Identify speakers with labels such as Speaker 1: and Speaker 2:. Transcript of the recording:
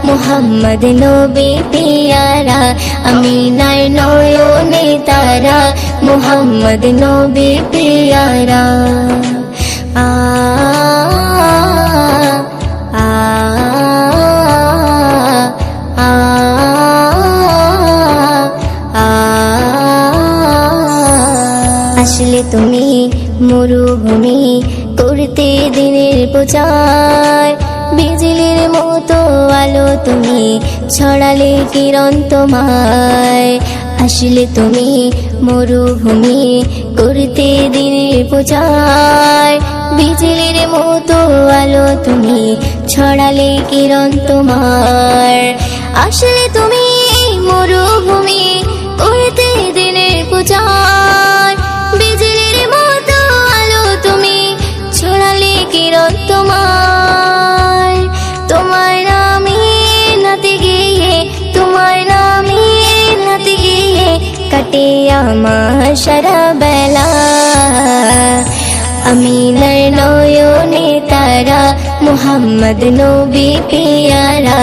Speaker 1: মুহাম্মদ নবী পিয়ারা, আমিনার নয়নে তারা, মুহাম্মদ নবী পিয়ারা। আ আ আ আ আসলে তুমি মরুভূমি করতে দিনের প্রচার, বিজলির মতো আলো তুমি ছড়ালে কিরণ তোমায়। আসলে তুমি মরুভূমি করতে দিনের প্রচার, বিজলির মতো আলো তুমি ছড়ালে কিরণ তোমার। আসলে তুমি মরুভূমি করতে দিনের প্রচার, বিজলির মতো আলো তুমি ছড়ালে কিরণ তোমার। তোমার নামে নাতে গিয়ে, তোমার নামে নাতে গিয়ে কাটে আমার সারা বেলা। আমিনার নয়নে তারা, মুহাম্মদ নবী পিয়ারা।